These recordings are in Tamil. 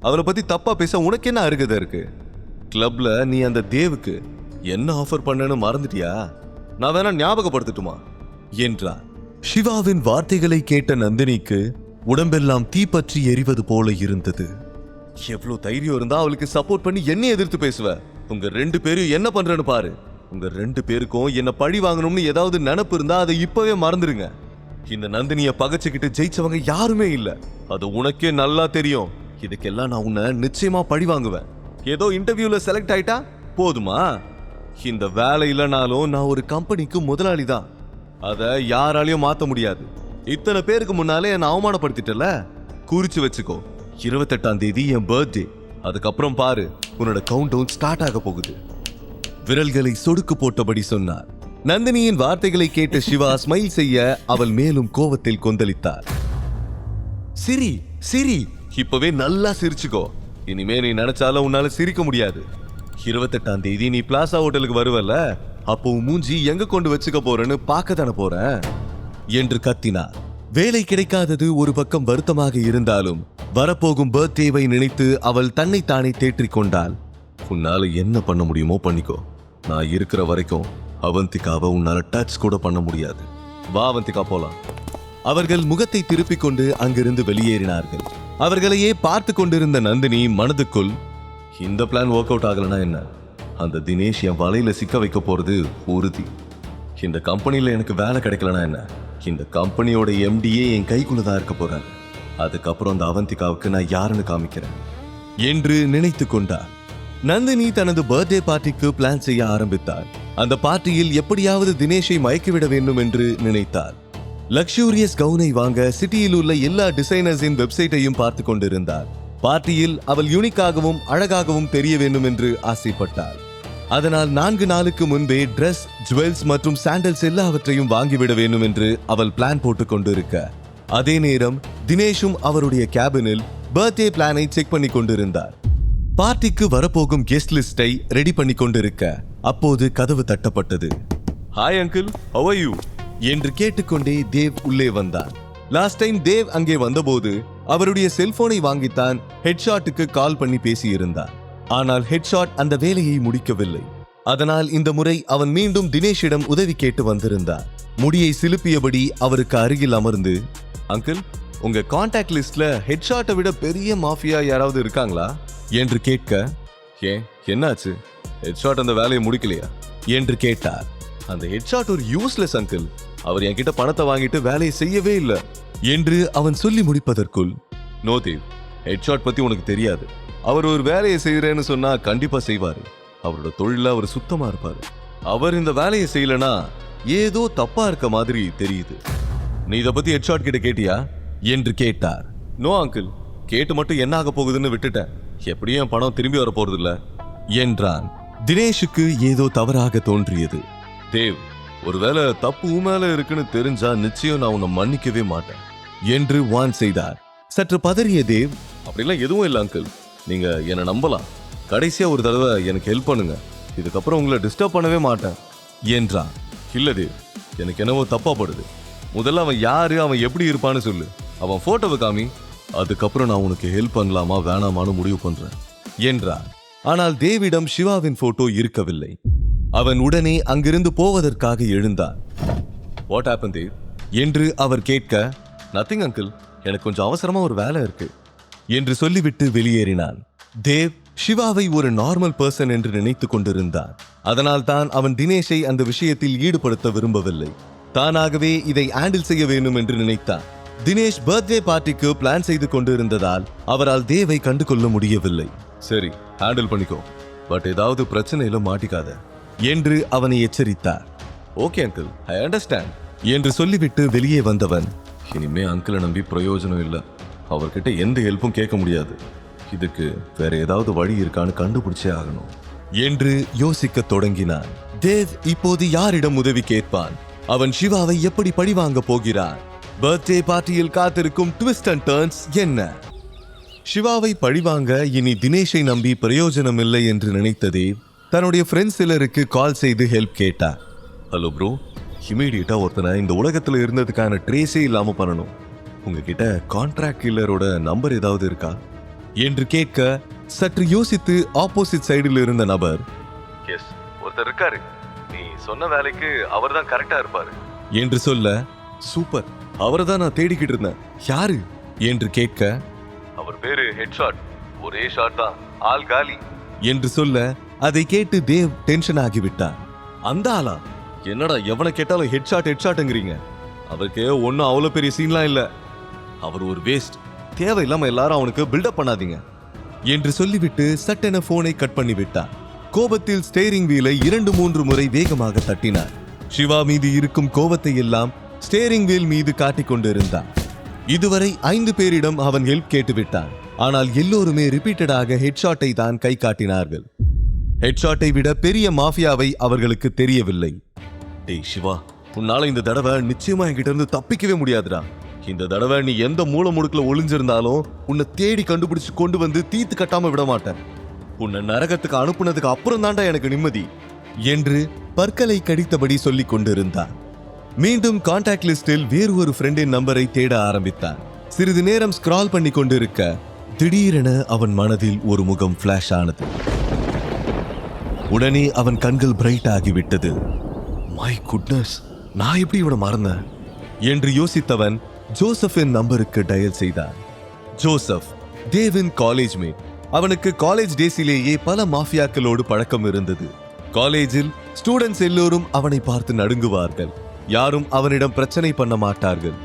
அவளை பத்தி தப்பா பேச உனக்கு என்ன அருகதை இருக்கு? கிளப்ல நீ அந்த தேவுக்கு என்ன ஆஃபர் பண்ணன்னு மறந்துட்டியா? நான் வேணா ஞாபகப்படுத்தட்டுமா என்றார். சிவாவின் வார்த்தைகளை கேட்ட நந்தினிக்கு உடம்பெல்லாம் தீப்பற்றி எரிவது போல இருந்தது. எவ்வளவு தைரியம் இருந்தா அவளுக்கு சப்போர்ட் பண்ணி என்ன எதிர்த்து பேசுவ? உங்க 2 பேரும் என்ன பண்றேன்னு பாரு. உங்க 2 பேருக்கும் என்ன பழி வாங்கணும்னு ஏதாவது நினைப்பு இருந்தா அதை இப்பவே மறந்துருங்க. இந்த நந்தினிய பகைச்சுக்கிட்டு ஜெயிச்சவங்க யாருமே இல்ல, அது உனக்கே நல்லா தெரியும். இதுக்கெல்லாம் நான் உன்னை நிச்சயமா பழி வாங்குவேன். ஏதோ இன்டர்வியூல செலக்ட் ஆயிட்டா போதுமா? இந்த வேலை இல்லைனாலும் நான் ஒரு கம்பெனிக்கு முதலாளி தான். அதை யாராலையும் மாத்த முடியாது. இத்தனை பேருக்கு முன்னாலே என்ன அவமானப்படுத்திட்டல, குறிச்சு வச்சுக்கோ. 28ஆம் தேதி என் பர்த்டே. அதுக்கப்புறம் பாரு, உன்னோட கவுண்ட் டவுன் ஸ்டார்ட் ஆக போகுது. விரல்களை சொடுக்கு போட்டபடி சொன்னார். நந்தினியின் வார்த்தைகளை கேட்ட சிவா ஸ்மைல் செய்ய அவள் மேலும் கோவத்தில் கொந்தளித்தார். சிரி சிரி, இப்பவே நல்லா சிரிச்சுக்கோ. இனிமே நீ நினைச்சாலும் உன்னால சிரிக்க முடியாது. 28ஆம் தேதி நீ பிளாசா ஹோட்டலுக்கு வருவல்ல, அப்போ மூஞ்சி எங்க கொண்டு வச்சுக்க போறேன்னு பார்க்க தானே போறேன் என்று கத்தினார். வேலை கிடைக்காதது ஒரு பக்கம் வருத்தமாக இருந்தாலும் வரப்போகும் பர்த்டேவை நினைத்து அவள் தன்னைத்தானே தேற்றிக் கொண்டாள். உன்னால என்ன பண்ண முடியுமோ பண்ணிக்கோ. நான் இருக்கிற வரைக்கும் அவந்திகாவை உன்னால டச் கூட பண்ண முடியாது. வா அவந்திகா, போலாம். அவர்கள் முகத்தை திருப்பிக் கொண்டு அங்கிருந்து வெளியேறினார்கள். அவர்களையே பார்த்து கொண்டிருந்த நந்தினி மனதுக்குள், இந்த பிளான் ஒர்க் அவுட் ஆகலனா என்ன? அந்த தினேஷ் என் வலையில சிக்க வைக்க போறது உறுதி. இந்த கம்பெனியில எனக்கு வேலை கிடைக்கலனா என்ன? இந்த கம்பெனியோட எம்டியே என் கைக்குள்ளதான் இருக்க போறாரு. அதுக்கப்புறம் அந்த அவந்திகாவுக்கு நான் யாருன்னு காமிக்கிறேன் என்று நினைத்து கொண்டார். நந்தினி தனது பர்த்டே பார்ட்டிக்கு பிளான் செய்ய ஆரம்பித்தார். அந்த பார்ட்டியில் எப்படியாவது தினேஷை மயக்கிவிட வேண்டும் என்று நினைத்தார். லக்ஸூரியஸ் கவுனை வாங்க சிட்டியில் உள்ள எல்லா டிசைனர்ஸின் வெப்சைட்டையும் பார்த்து கொண்டிருந்தார். பார்ட்டியில் அவள் யூனிக்காகவும் அழகாகவும் தெரிய வேண்டும் என்று ஆசைப்பட்டார். அதனால் 4 நாளுக்கு முன்பே டிரெஸ், ஜுவல்ஸ் மற்றும் சாண்டல்ஸ் எல்லாவற்றையும் வாங்கிவிட வேண்டும் என்று அவள் பிளான் போட்டுக் கொண்டிருக்க, அதே நேரம் தினேஷும் அவருடைய கேபினில் பர்த்டே பிளானை செக் பண்ணி கொண்டிருந்தார். பார்ட்டிக்கு வரப்போகும் கெஸ்ட் லிஸ்டை ரெடி பண்ணி கொண்டிருக்க அப்போது கதவு தட்டப்பட்டது. Hi uncle, how are you என்று கேட்டுக்கொண்டே தேவ் உள்ளே வந்தார். லாஸ்ட் டைம் தேவ் அங்கே வந்தபோது அவருடைய செல்போனை வாங்கித்தான் ஹெட்ஷாட்டுக்கு கால் பண்ணி பேசியிருந்தார். ஆனால் ஹெட்ஷாட் அந்த வேலையை முடிக்கவில்லை. அதனால் இந்த முறை அவன் மீண்டும் தினேஷிடம் உதவி கேட்டு வந்திருந்தார். முடியை சிலுப்பியபடி அவருக்கு அருகில் அமர்ந்து, அங்கிள், உங்க கான்டாக்ட் லிஸ்ட்ல ஹெட்ஷாட்டை விட பெரிய மாஃபியா யாராவது இருக்காங்களா என்று கேட்க, ஏன் என்னாச்சு? ஹெட்ஷாட் அந்த வேலையை முடிக்கலையா என்று கேட்டார். அந்த ஹெட்ஷாட் ஒரு யூஸ்லெஸ் அங்கிள். அவர் என்கிட்ட பணத்தை வாங்கிட்டு வேலையை செய்யவே இல்லை என்று அவன் சொல்லி முடிப்பதற்குள், நோ தேவ், ஹெட்ஷாட் பத்தி உனக்கு தெரியாது. அவர் ஒரு வேலையை செய்யறேன்னு சொன்னா கண்டிப்பா செய்வாரு. அவரோட தொழில அவர் சுத்தமா இருப்பாரு. அவர் இந்த வேலையை செய்யலனா ஏதோ தப்பா இருக்க மாதிரி தெரியுது. நீ இதை பத்தி ஹெட்ஷாட் கிட்ட கேட்டியா என்று கேட்டார். நோ அங்கிள், கேட்டு மட்டும் என்ன ஆக போகுதுன்னு விட்டுட்டேன். எப்படியும் என் பணம் திரும்பி வர போறது இல்ல என்றான். தினேஷுக்கு ஏதோ தவறாக தோன்றியது. தேவ், ஒருவேளை தப்பு மேல இருக்குன்னு தெரிஞ்சா நிச்சயம் நான் உன்னை மன்னிக்கவே மாட்டேன் என்று வான் செய்தார். சற்று பதறிய தேவ், அப்படிலாம் எதுவும் இல்லை அங்கிள், நீங்க என்னை நம்பலாம். கடைசியா ஒரு தடவை எனக்கு ஹெல்ப் பண்ணுங்க, இதுக்கப்புறம் உங்களை டிஸ்டர்ப் பண்ணவே மாட்டேன் என்றான். இல்ல தேவ், எனக்கு என்னவோ தப்பா படுது. முதல்ல அவன் யாரு, அவன் எப்படி இருப்பான்னு சொல்லு. அவன் போட்டோவை காமி, அதுக்கப்புறம் நான் உனக்கு ஹெல்ப் பண்ணலாமா வேணாமான்னு முடிவு பண்றேன் என்றார். ஆனால் தேவிடம் சிவாவின் போட்டோ இருக்கவில்லை. அவன் உடனே அங்கிருந்து போவதற்காக எழுந்தார். வாட் ஹேப்பன் தேவ் என்று அவர் கேட்க, நத்திங் அங்கிள், எனக்கு கொஞ்சம் அவசரமா ஒரு வேலை இருக்கு என்று சொல்லிவிட்டு வெளியேறினான். தேவ் சிவாவை ஒரு நார்மல் பர்சன் என்று நினைத்து கொண்டிருந்தார். அதனால் தான் அவன் தினேஷை அந்த விஷயத்தில் ஈடுபடுத்த விரும்பவில்லை. தானாகவே இதை ஹேண்டில் செய்ய வேண்டும் என்று நினைத்தார். தினேஷ் பர்த்டே பார்ட்டிக்கு பிளான் செய்து கொண்டிருந்ததால் அவரால் தேவை கண்டு கொள்ள முடியவில்லை. சரி, ஹேண்டில் பண்ணிக்கோ, பட் ஏதாவது பிரச்சனையில மாட்டிக்காத என்று அவனை எச்சரித்தார். ஓகே அங்கிள், ஐ அண்டர்ஸ்டாண்ட் என்று சொல்லிவிட்டு வெளியே வந்தவன், இனிமே அங்கிளை நம்பி பிரயோஜனம் இல்லை. அவர்கிட்ட எந்த ஹெல்ப்பும் கேட்க முடியாது. இதுக்கு வேற ஏதாவது வழி இருக்கான்னு கண்டுபிடிச்சே ஆகணும் என்று யோசிக்க தொடங்கினான். தேவ் இப்போது யாரிடம் உதவி கேட்பான்? அவன் சிவாவை எப்படி பழிவாங்க போகிறான்? பர்த்டே பார்ட்டியில் காத்திருக்கும் ட்விஸ்ட் அண்ட் டர்ன்ஸ் என்ன? சிவாவை பழிவாங்க இனி தினேஷை நம்பி பிரயோஜனம் இல்லை என்று நினைத்ததே தன்னுடைய ஃப்ரெண்ட்ஸ் சிலருக்கு கால் செய்து ஹெல்ப் கேட்டார். ஹலோ ப்ரோ, இமீடியட்டா ஒருத்தனை இந்த உலகத்துல இருந்ததுக்கான ட்ரேஸே இல்லாம பண்ணணும். உங்ககிட்ட கான்ட்ராக்ட் கில்லரோட நம்பர் ஏதாவது இருக்கா? என்று கேட்க சற்று யோசித்து ஆப்போசிட் சைடில் இருந்த நபர், எஸ், ஒருத்தர் இருக்காரு, நீ சொன்ன வேலைக்கு அவர் தான் கரெக்டா இருப்பாரு என்று சொல்ல, சூப்பர், அவரை தான் நான் தேடிக்கிட்டு இருந்தேன், யாரு என்று கேட்க, அவர் பேரு ஹெட்ஷாட், ஒரே ஷாட் தான், ஆல் காலி என்று சொல்ல, அதை கேட்டு தேவ் டென்ஷன் ஆகிவிட்டார். அந்த ஆளா? என்னடா எவனை கேட்டாலும் ஹெட்ஷாட்ங்கிறீங்க, அவருக்கு ஒன்னும் அவ்வளவு பெரிய சீன்லாம் இல்ல, அவர் ஒரு வேஸ்ட், தேவையில்லாம எல்லாரும் அவனுக்கு பில்டப் பண்ணாதீங்க என்று சொல்லிவிட்டு சட்டென போனை கட் பண்ணி விட்டார். கோபத்தில் ஸ்டேரிங் வீலை 2-3 முறை வேகமாக தட்டினார். சிவா மீது இருக்கும் கோபத்தை எல்லாம் ஸ்டேரிங் வீல் மீது காட்டிக் கொண்டிருந்தார். இதுவரை 5 பேரிடம் அவன் ஹெல்ப் கேட்டு விட்டான். ஆனால் எல்லோருமே ரிப்பீட்டடாக ஹெட்ஷாட்டை தான் கை காட்டினார்கள். ஹெட்ஷாட்டை விட பெரிய மாஃபியாவை அவர்களுக்கு தெரியவில்லை. டேய் சிவா, உன்னால இந்த தடவை நிச்சயமா என்கிட்ட இருந்து தப்பிக்கவே முடியாதுடா. இந்த தடவை நீ எந்த மூல முடுக்குல ஒளிஞ்சிருந்தாலும் உன்னை தேடி கண்டுபிடிச்சு கொண்டு வந்து தீத்து கட்டாம விட மாட்டேன். உன்னை நரகத்துக்கு அனுப்புனதுக்கு அப்புறம் தாண்டா எனக்கு நிம்மதி என்று பற்களை கடித்தபடி சொல்லிக் கொண்டிருந்தார். மீண்டும் கான்டாக்ட் லிஸ்டில் வேறு ஒரு ஃப்ரெண்டின் நம்பரை தேட ஆரம்பித்தார். சிறிது நேரம் ஸ்கிரால் பண்ணி கொண்டிருக்க திடீரென அவன் மனதில் ஒரு முகம் பிளாஷ் ஆனது. உடனே அவன் கண்கள் பிரைட் ஆகிவிட்டது. மை குட்னஸ், நான் எப்படி இவனை மறந்தேன் என்று யோசித்தவன் ஜோசப்பின் நம்பருக்கு டயல் செய்தான். ஜோசப் தேவின் காலேஜ் மேட். அவனுக்கு காலேஜ் டேஸிலேயே பல மாஃபியாக்களோடு பழக்கம் இருந்தது. காலேஜில் ஸ்டூடெண்ட்ஸ் எல்லோரும் அவனை பார்த்து நடுங்குவார்கள். யாரும் அவனிடம் பிரச்சனை பண்ண மாட்டார்கள்.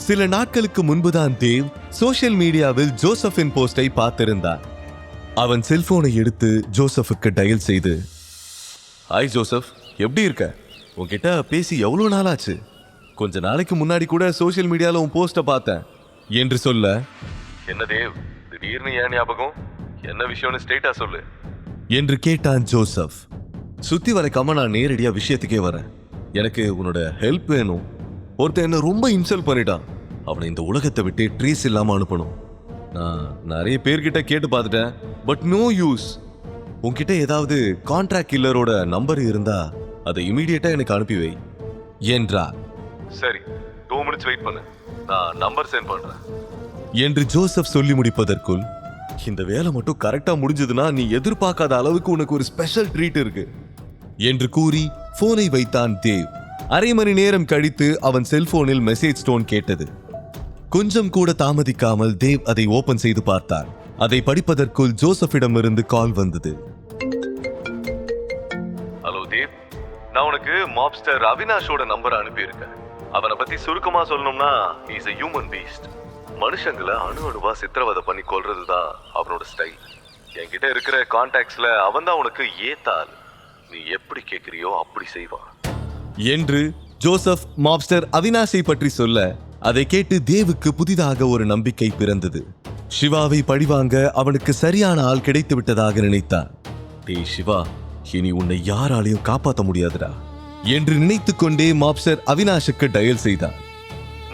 சில நாட்களுக்கு முன்புதான் தேவ் சோஷியல் மீடியாவில் ஜோசப்பின் போஸ்டை பார்த்திருந்தார். அவன் செல்போனை எடுத்து ஜோசப்புக்கு டயல் செய்து, ஹாய் ஜோசப், எப்படி இருக்க? உன்கிட்ட பேசி எவ்வளவு நாளாச்சு? கொஞ்ச நாளைக்கு முன்னாடி கூட சோஷியல் மீடியால உன் போஸ்ட பார்த்தேன் என்று சொல்ல, என்ன தேவ், திடீர்னு ஏன் ஞாபகம்? என்ன விஷயம்னு ஸ்ட்ரெயிட்டா சொல்லு என்று கேட்டான் ஜோசப். சுத்தி வரைக்காம நான் நேரடியா விஷயத்துக்கே வரேன். எனக்கு உன்னோட ஹெல்ப் வேணும். ஒருத்தன் என்ன ரொம்ப இன்சல்ட் பண்ணிட்டான். அவனை இந்த உலகத்தை விட்டு ட்ரேஸ் இல்லாம அனுப்பணும். நான் நிறைய பேர்கிட்ட கேட்டு பார்த்துட்டேன், பட் நோ யூஸ். உன்கிட்ட ஏதாவது கான்ட்ராக்ட் கில்லரோட நம்பர் இருந்தா அதை இமீடியட்டா எனக்கு அனுப்பி வை என்றார். சரி, 2 minutes வெயிட் பண்ணு, நான் நம்பர் சென்ட் பண்றேன் என்று ஜோசப் சொல்லி முடிப்பதற்குள், இந்த வேலை மட்டும் கரெக்டா முடிஞ்சதுன்னா நீ எதிர்பார்க்காத அளவுக்கு உனக்கு ஒரு ஸ்பெஷல் ட்ரீட் இருக்கு என்று கூறி போனை வைத்தான் தேவ். அரை மணி நேரம் கழித்து அவன் செல்போனில் மெசேஜ் டோன் கேட்டது. கொஞ்சம் கூட தாமதிக்காமல் தேவ் அதை ஓபன் செய்து பார்த்தார். அதை படிப்பதற்குள் ஜோசப்பிடமிருந்து கால் வந்தது. ஹலோ தேவ், நான் உனக்கு மாப்ஸ்டர் அவினாஷோட நம்பர் அனுப்பியிருக்கேன். அவனை பத்தி சுருக்கமா சொல்லணும்னா, இஸ் a human beast. மனுஷங்களை அணு அணுவா சித்திரவதை பண்ணி கொல்றதுதான் அவனோட ஸ்டைல். என்கிட்ட இருக்கிற கான்டாக்ட்ஸ்ல அவன் தான் உனக்கு ஏத்தாள். நீ எப்படி கேட்கிறியோ அப்படி செய்வான் என்று ஜோசப் மாப்ஸ்டர் அவினாஷை பற்றி சொல்ல, அதை கேட்டு தேவுக்கு புதிதாக ஒரு நம்பிக்கை பிறந்தது. சிவாவை பழிவாங்க அவனுக்கு சரியான ஆள் கிடைத்து விட்டதாக நினைத்தான். டேய் சிவா, இனி உன்னை யாராலையும் காப்பாற்ற முடியாதுடா என்று நினைத்துக் கொண்டே மாப்ஸ்டர் அவினாஷுக்கு டயல் செய்தான்.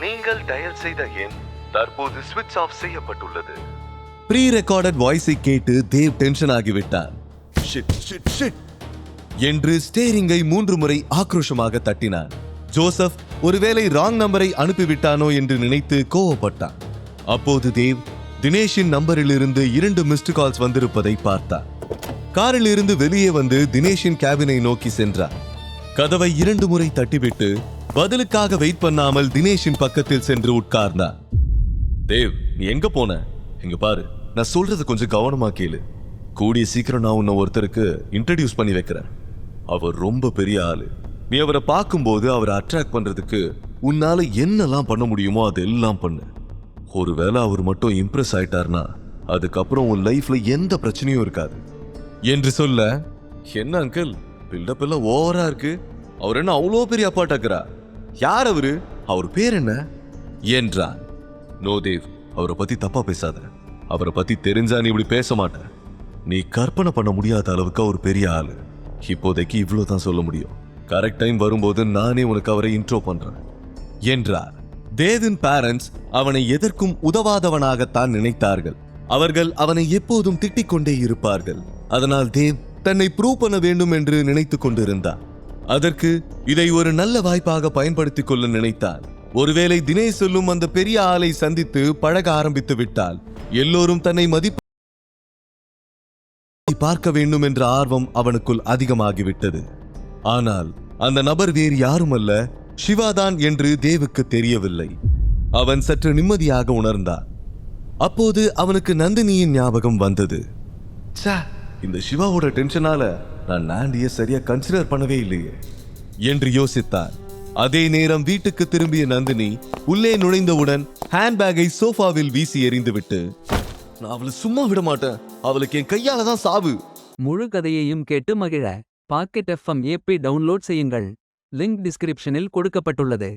நீங்கள் டயல் செய்த எண் தற்போது ஸ்விட்ச் ஆஃப் செய்யப்பட்டுள்ளது. ப்ரீ ரெக்கார்டட் வாய்ஸை கேட்டு தேவ் டென்ஷன் ஆகிவிட்டான். ஷிட் ஷிட் ஷிட் என்று ஸ்டேரிங்கை 3 முறை ஆக்ரோஷமாக தட்டினான். ஜோசப் ஒருவேளை ராங் நம்பரை அனுப்பிவிட்டானோ என்று நினைத்து கோவப்பட்டான். அப்போது தேவ் தினேஷின் நம்பரில் இருந்து 2 மிஸ்டு கால்ஸ் வந்திருப்பதை பார்த்தார். காரில் இருந்து வெளியே வந்து தினேஷின் கேபினை நோக்கி சென்றார். கதவை 2 முறை தட்டிவிட்டு பதிலுக்காக வெயிட் பண்ணாமல் தினேஷின் பக்கத்தில் சென்று உட்கார்ந்தார். தேவ், நீ எங்க போன? இங்க பாரு, நான் சொல்றது கொஞ்சம் கவனமா கேளு. கூடிய சீக்கிரம் நான் உன்னை ஒருத்தருக்கு இன்ட்ரடியூஸ் பண்ணி வைக்கிறேன். அவர் ரொம்ப பெரிய ஆளு. நீ அவரை பார்க்கும்போது அவரை அட்ராக்ட் பண்றதுக்கு உன்னால என்னெல்லாம் பண்ண முடியுமோ அதெல்லாம் பண்ணு. ஒருவேளை அவர் மட்டும் இம்ப்ரெஸ் ஆயிட்டார்னா அதுக்கப்புறம் உன் லைஃப்ல எந்த பிரச்சனையும் இருக்காது என்று சொல்ல, என்ன அங்கிள், பில்டப் எல்லாம் ஓவரா இருக்கு. அவர் என்ன அவ்வளோ பெரிய அப்பாட்டாக்குறா? யார் அவரு? அவர் பேர் என்ன என்றான். நோ தேவ், அவரை பத்தி தப்பா பேசாத. அவரை பத்தி தெரிஞ்சா நீ இப்படி பேச மாட்ட. நீ கற்பனை பண்ண முடியாத அளவுக்கு அவர் பெரிய ஆளு. இப்போதைக்கு இவ்வளவுதான் சொல்ல முடியும். கரெக்ட் டைம் வரும்போது நானே உனக்கு அவரை இன்ட்ரோ பண்றேன் என்றார். தேவின் பேரண்ட்ஸ் அவனை எதற்கும் உதவாதவனாகத்தான் நினைத்தார்கள். அவர்கள் அவனை எப்போதும் திட்டிக் கொண்டே இருப்பார்கள். அதனால் தேவ் தன்னை ப்ரூவ் பண்ண வேண்டும் என்று நினைத்துக் கொண்டிருந்தார். அதற்கு இதை ஒரு நல்ல வாய்ப்பாக பயன்படுத்திக் கொள்ள நினைத்தார். ஒருவேளை தினேஷ் சொல்லும் அந்த பெரிய ஆளை சந்தித்து பழக ஆரம்பித்து விட்டால் எல்லோரும் தன்னை மதிப்பு பார்க்க வேண்டும் என்ற ஆர்வம் அவனுக்குள் அதிகமாகிவிட்டது. ஆனால் அந்த நபர் வேறு யாருமல்ல, சிவாதான் என்று தேவுக்கு தெரியவில்லை. அவன் சற்று நிம்மதியாக உணர்ந்தான். அப்போது அவனுக்கு நந்தினியின் ஞாபகம் வந்தது. இந்த சிவாவோட டென்ஷனால நான் நாண்டிய சரியா கன்சிடர் பண்ணவே இல்லையே என்று யோசித்தார். அதே நேரம் வீட்டுக்கு திரும்பிய நந்தினி உள்ளே நுழைந்தவுடன் ஹேண்ட்பேக்கை சோஃபாவில் வீசி எறிந்துவிட்டு, நான் அவளை சும்மா விட மாட்டேன், அவளுக்கு என் கையால தான் சாவு. முழு கதையையும் கேட்டு மகிழ பாக்கெட் FM ஆப்பை டவுன்லோட் செய்யுங்கள். லிங்க் டிஸ்கிரிப்ஷனில் கொடுக்கப்பட்டுள்ளது.